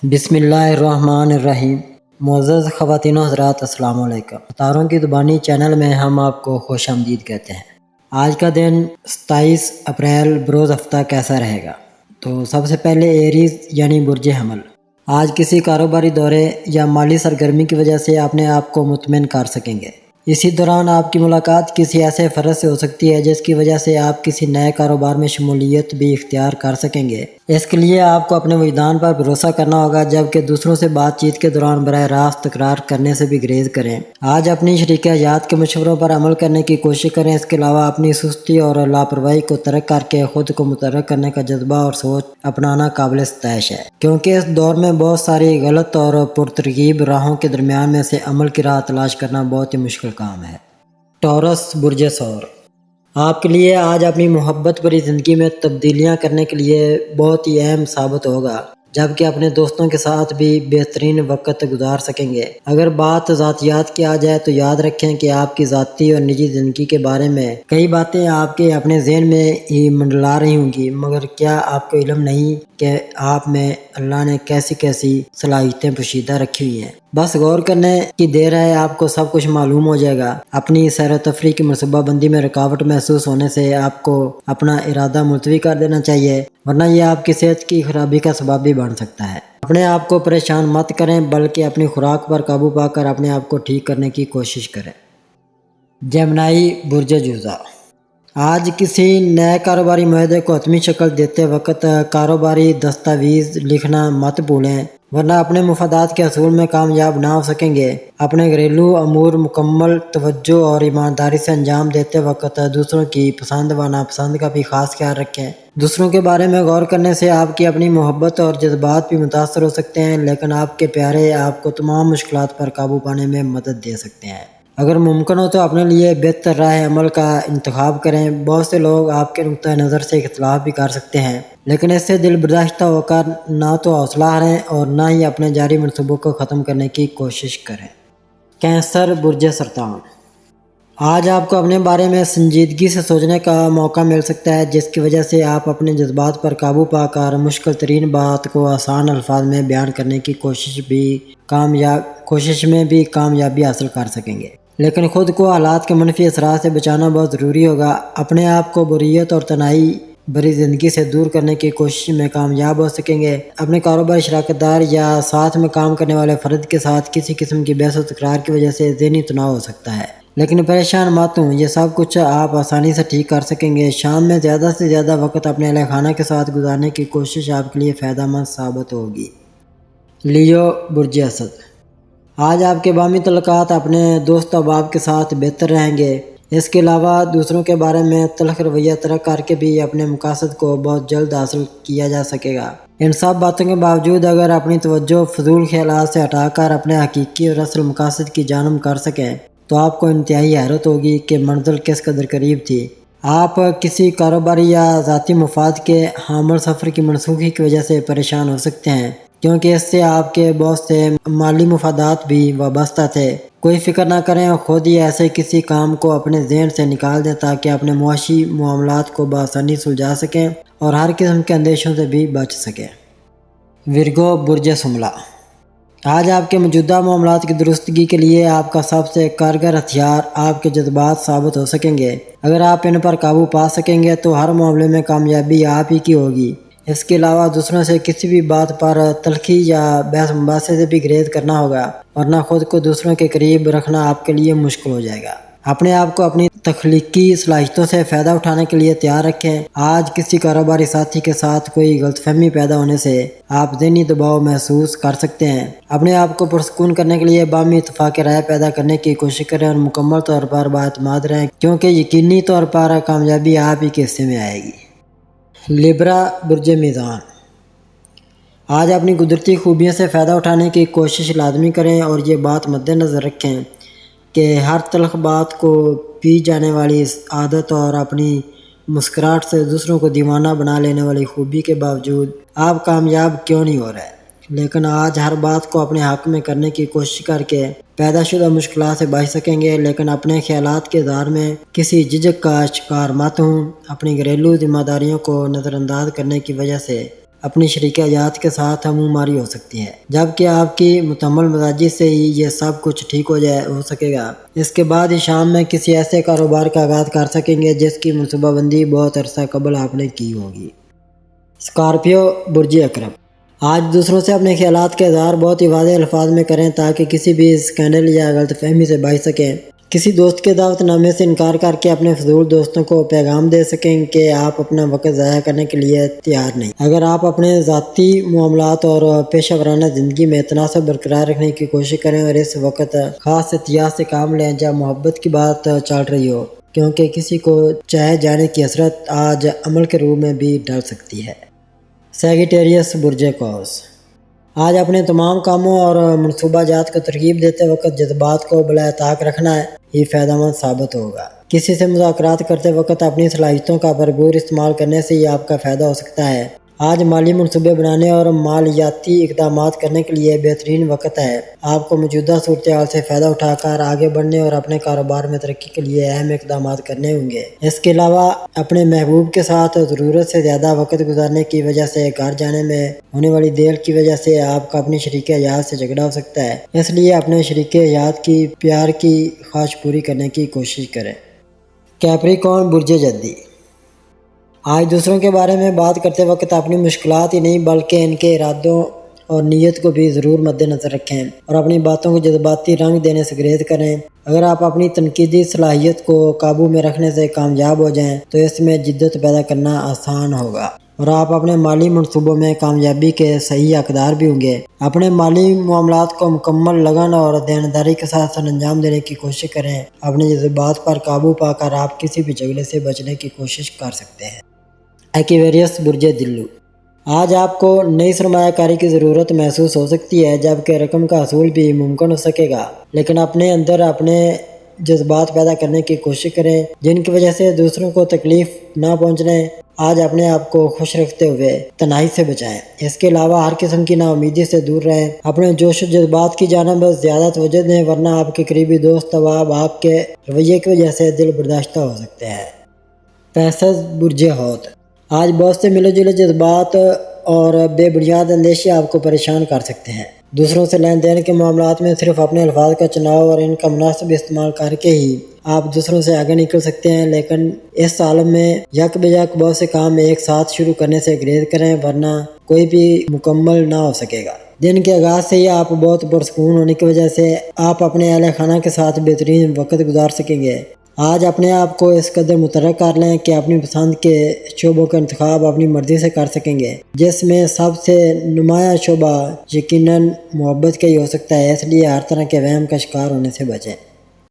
بسم اللہ الرحمن الرحیم۔ معزز خواتین و حضرات، السلام علیکم۔ ستاروں کی زبانی چینل میں ہم آپ کو خوش آمدید کہتے ہیں۔ آج کا دن 27 اپریل بروز ہفتہ کیسا رہے گا؟ تو سب سے پہلے ایریز یعنی برج حمل، آج کسی کاروباری دورے یا مالی سرگرمی کی وجہ سے اپنے آپ کو مطمئن کر سکیں گے۔ اسی دوران آپ کی ملاقات کسی ایسے فرد سے ہو سکتی ہے جس کی وجہ سے آپ کسی نئے کاروبار میں شمولیت بھی اختیار کر سکیں گے۔ اس کے لیے آپ کو اپنے وجدان پر بھروسہ کرنا ہوگا، جبکہ دوسروں سے بات چیت کے دوران براہ راست تکرار کرنے سے بھی گریز کریں۔ آج اپنی شریک حیات کے مشوروں پر عمل کرنے کی کوشش کریں۔ اس کے علاوہ اپنی سستی اور لاپرواہی کو ترک کر کے خود کو متحرک کرنے کا جذبہ اور سوچ اپنانا قابل ستائش ہے، کیونکہ اس دور میں بہت ساری غلط اور پرترغیب راہوں کے درمیان میں سے عمل کی راہ تلاش کرنا بہت ہی مشکل کام ہے۔ ٹورس برج ثور، آپ کے لیے آج اپنی محبت بھری زندگی میں تبدیلیاں کرنے کے لیے بہت ہی اہم ثابت ہوگا، جبکہ اپنے دوستوں کے ساتھ بھی بہترین وقت گزار سکیں گے۔ اگر بات ذاتیات کی آ جائے تو یاد رکھیں کہ آپ کی ذاتی اور نجی زندگی کے بارے میں کئی باتیں آپ کے اپنے ذہن میں ہی منڈلا رہی ہوں گی، مگر کیا آپ کو علم نہیں کہ آپ میں اللہ نے کیسی کیسی صلاحیتیں پوشیدہ رکھی ہوئی ہیں؟ بس غور کرنے کی دیر ہے، آپ کو سب کچھ معلوم ہو جائے گا۔ اپنی سیر و تفریح کی منصوبہ بندی میں رکاوٹ محسوس ہونے سے آپ کو اپنا ارادہ ملتوی کر دینا چاہیے، ورنہ یہ آپ کی صحت کی خرابی کا سبب بھی بن سکتا ہے۔ اپنے آپ کو پریشان مت کریں، بلکہ اپنی خوراک پر قابو پا کر اپنے آپ کو ٹھیک کرنے کی کوشش کریں۔ جیمنائی برج جوزا، آج کسی نئے کاروباری معاہدے کو حتمی شکل دیتے وقت کاروباری دستاویز لکھنا مت بھولیں، ورنہ اپنے مفادات کے حصول میں کامیاب نہ ہو سکیں گے۔ اپنے گھریلو امور مکمل توجہ اور ایمانداری سے انجام دیتے وقت دوسروں کی پسند و ناپسند کا بھی خاص خیال رکھیں۔ دوسروں کے بارے میں غور کرنے سے آپ کی اپنی محبت اور جذبات بھی متاثر ہو سکتے ہیں، لیکن آپ کے پیارے آپ کو تمام مشکلات پر قابو پانے میں مدد دے سکتے ہیں۔ اگر ممکن ہو تو اپنے لیے بہتر راہ عمل کا انتخاب کریں۔ بہت سے لوگ آپ کے نقطۂ نظر سے اختلاف بھی کر سکتے ہیں، لیکن اس سے دل برداشتہ ہو کر نہ تو حوصلہ ہاریں اور نہ ہی اپنے جاری منصوبوں کو ختم کرنے کی کوشش کریں۔ کینسر برج سرطان، آج آپ کو اپنے بارے میں سنجیدگی سے سوچنے کا موقع مل سکتا ہے، جس کی وجہ سے آپ اپنے جذبات پر قابو پا کر مشکل ترین بات کو آسان الفاظ میں بیان کرنے کی کوشش میں بھی کامیابی حاصل کر سکیں گے، لیکن خود کو حالات کے منفی اثرات سے بچانا بہت ضروری ہوگا۔ اپنے آپ کو بوریت اور تنہائی بھری زندگی سے دور کرنے کی کوشش میں کامیاب ہو سکیں گے۔ اپنے کاروباری شراکت دار یا ساتھ میں کام کرنے والے فرد کے ساتھ کسی قسم کی بحث و تکرار کی وجہ سے ذہنی تناؤ ہو سکتا ہے، لیکن پریشان مت ہوں، یہ سب کچھ آپ آسانی سے ٹھیک کر سکیں گے۔ شام میں زیادہ سے زیادہ وقت اپنے اہل خانہ کے ساتھ گزارنے کی کوشش آپ کے لیے فائدہ مند ثابت ہوگی۔ لیو برج اسد، آج آپ کے باہمی تعلقات اپنے دوست احباب کے ساتھ بہتر رہیں گے۔ اس کے علاوہ دوسروں کے بارے میں تلخ رویہ ترک کر کے بھی اپنے مقاصد کو بہت جلد حاصل کیا جا سکے گا۔ ان سب باتوں کے باوجود اگر اپنی توجہ فضول خیالات سے ہٹا کر اپنے حقیقی اور اصل مقاصد کی جانب کر سکیں تو آپ کو انتہائی حیرت ہوگی کہ منزل کس قدر قریب تھی۔ آپ کسی کاروباری یا ذاتی مفاد کے حامل سفر کی منسوخی کی وجہ سے پریشان ہو سکتے ہیں، کیونکہ اس سے آپ کے بہت سے مالی مفادات بھی وابستہ تھے۔ کوئی فکر نہ کریں، خود ہی ایسے کسی کام کو اپنے ذہن سے نکال دیں تاکہ اپنے معاشی معاملات کو بآسانی سلجھا سکیں اور ہر قسم کے اندیشوں سے بھی بچ سکیں۔ ورگو برج شملہ، آج آپ کے موجودہ معاملات کی درستگی کے لیے آپ کا سب سے کارگر ہتھیار آپ کے جذبات ثابت ہو سکیں گے۔ اگر آپ ان پر قابو پا سکیں گے تو ہر معاملے میں کامیابی آپ ہی کی ہوگی۔ اس کے علاوہ دوسروں سے کسی بھی بات پر تلخی یا بحث مباحثے سے بھی گریز کرنا ہوگا، ورنہ خود کو دوسروں کے قریب رکھنا آپ کے لیے مشکل ہو جائے گا۔ اپنے آپ کو اپنی تخلیقی صلاحیتوں سے فائدہ اٹھانے کے لیے تیار رکھیں۔ آج کسی کاروباری ساتھی کے ساتھ کوئی غلط فہمی پیدا ہونے سے آپ ذہنی دباؤ محسوس کر سکتے ہیں۔ اپنے آپ کو پرسکون کرنے کے لیے باہمی اتفاق رائے پیدا کرنے کی کوشش کریں اور مکمل طور پر بااعتماد رہیں، کیونکہ یقینی طور پر کامیابی آپ ہی کے حصے میں آئے گی۔ لیبرا برج میزان، آج اپنی قدرتی خوبیوں سے فائدہ اٹھانے کی کوشش لازمی کریں اور یہ بات مد نظر رکھیں کہ ہر تلخ بات کو پی جانے والی اس عادت اور اپنی مسکراہٹ سے دوسروں کو دیوانہ بنا لینے والی خوبی کے باوجود آپ کامیاب کیوں نہیں ہو رہے، لیکن آج ہر بات کو اپنے حق میں کرنے کی کوشش کر کے پیدا شدہ مشکلات سے بچ سکیں گے، لیکن اپنے خیالات کے اظہار میں کسی جھجک کا شکار مت ہوں۔ اپنی گھریلو ذمہ داریوں کو نظر انداز کرنے کی وجہ سے اپنی شریک حیات کے ساتھ منہ ماری ہو سکتی ہے، جبکہ آپ کی مکمل مزاجی سے ہی یہ سب کچھ ٹھیک ہو سکے گا۔ اس کے بعد ہی شام میں کسی ایسے کاروبار کا آغاز کر سکیں گے جس کی منصوبہ بندی بہت عرصہ قبل آپ نے کی ہوگی۔ اسکارپیو برج اکرم، آج دوسروں سے اپنے خیالات کا اظہار بہت ہی واضح الفاظ میں کریں تاکہ کسی بھی اسکینڈل یا غلط فہمی سے بچ سکیں۔ کسی دوست کے دعوت نامے سے انکار کر کے اپنے فضول دوستوں کو پیغام دے سکیں کہ آپ اپنا وقت ضائع کرنے کے لیے تیار نہیں۔ اگر آپ اپنے ذاتی معاملات اور پیشہ ورانہ زندگی میں تناسب برقرار رکھنے کی کوشش کریں اور اس وقت خاص احتیاط سے کام لیں جب محبت کی بات چل رہی ہو، کیونکہ کسی کو چاہے جانے کی حسرت آج عمل کے روح میں بھی ڈل سکتی ہے۔ سیگیٹیریس برج قوس، آج اپنے تمام کاموں اور منصوبہ جات کو ترغیب دیتے وقت جذبات کو بالائے طاق رکھنا ہی فائدہ مند ثابت ہوگا۔ کسی سے مذاکرات کرتے وقت اپنی صلاحیتوں کا بھرپور استعمال کرنے سے ہی آپ کا فائدہ ہو سکتا ہے۔ آج مالی منصوبے بنانے اور مالیاتی اقدامات کرنے کے لیے بہترین وقت ہے۔ آپ کو موجودہ صورتحال سے فائدہ اٹھا کر آگے بڑھنے اور اپنے کاروبار میں ترقی کے لیے اہم اقدامات کرنے ہوں گے۔ اس کے علاوہ اپنے محبوب کے ساتھ ضرورت سے زیادہ وقت گزارنے کی وجہ سے گھر جانے میں ہونے والی دیر کی وجہ سے آپ کا اپنی شریک حیات سے جھگڑا ہو سکتا ہے، اس لیے اپنے شریک حیات کی پیار کی خواہش پوری کرنے کی کوشش کریں۔ کیپریکارن برج جدی، آج دوسروں کے بارے میں بات کرتے وقت اپنی مشکلات ہی نہیں بلکہ ان کے ارادوں اور نیت کو بھی ضرور مد نظر رکھیں اور اپنی باتوں کو جذباتی رنگ دینے سے گریز کریں۔ اگر آپ اپنی تنقیدی صلاحیت کو قابو میں رکھنے سے کامیاب ہو جائیں تو اس میں جدت پیدا کرنا آسان ہوگا اور آپ اپنے مالی منصوبوں میں کامیابی کے صحیح حقدار بھی ہوں گے۔ اپنے مالی معاملات کو مکمل لگن اور دیانتداری کے ساتھ انجام دینے کی کوشش کریں۔ اپنے جذبات پر قابو پا کر آپ کسی بھی جھگڑے سے بچنے کی کوشش کر سکتے ہیں۔ ایکویریس برج دلو، آج آپ کو نئی سرمایہ کاری کی ضرورت محسوس ہو سکتی ہے جبکہ رقم کا حصول بھی ممکن ہو سکے گا، لیکن اپنے اندر اپنے جذبات پیدا کرنے کی کوشش کریں جن کی وجہ سے دوسروں کو تکلیف نہ پہنچنے۔ آج اپنے آپ کو خوش رکھتے ہوئے تنہائی سے بچائیں۔ اس کے علاوہ ہر قسم کی نا امیدی سے دور رہیں۔ اپنے جوش و جذبات کی جانب زیادہ توجہ دیں ورنہ آپ کے قریبی دوست احباب آپ کے رویے کی وجہ سے دل برداشتہ ہو سکتے ہیں۔ پیسز برج حوت، آج بہت سے ملے جلے جذبات اور بے بنیاد اندیشے آپ کو پریشان کر سکتے ہیں۔ دوسروں سے لین دین کے معاملات میں صرف اپنے الفاظ کا چناؤ اور ان کا مناسب استعمال کر کے ہی آپ دوسروں سے آگے نکل سکتے ہیں، لیکن اس عالم میں یک بے یک بہت سے کام ایک ساتھ شروع کرنے سے گریز کریں ورنہ کوئی بھی مکمل نہ ہو سکے گا۔ دن کے آغاز سے ہی آپ بہت پرسکون ہونے کی وجہ سے آپ اپنے اہل خانہ کے ساتھ بہترین وقت گزار سکیں گے۔ آج اپنے آپ کو اس قدر متحرک کر لیں کہ اپنی پسند کے شعبوں کا انتخاب اپنی مرضی سے کر سکیں گے، جس میں سب سے نمایاں شعبہ یقیناً محبت کا ہی ہو سکتا ہے، اس لیے ہر طرح کے وہم کا شکار ہونے سے بچیں۔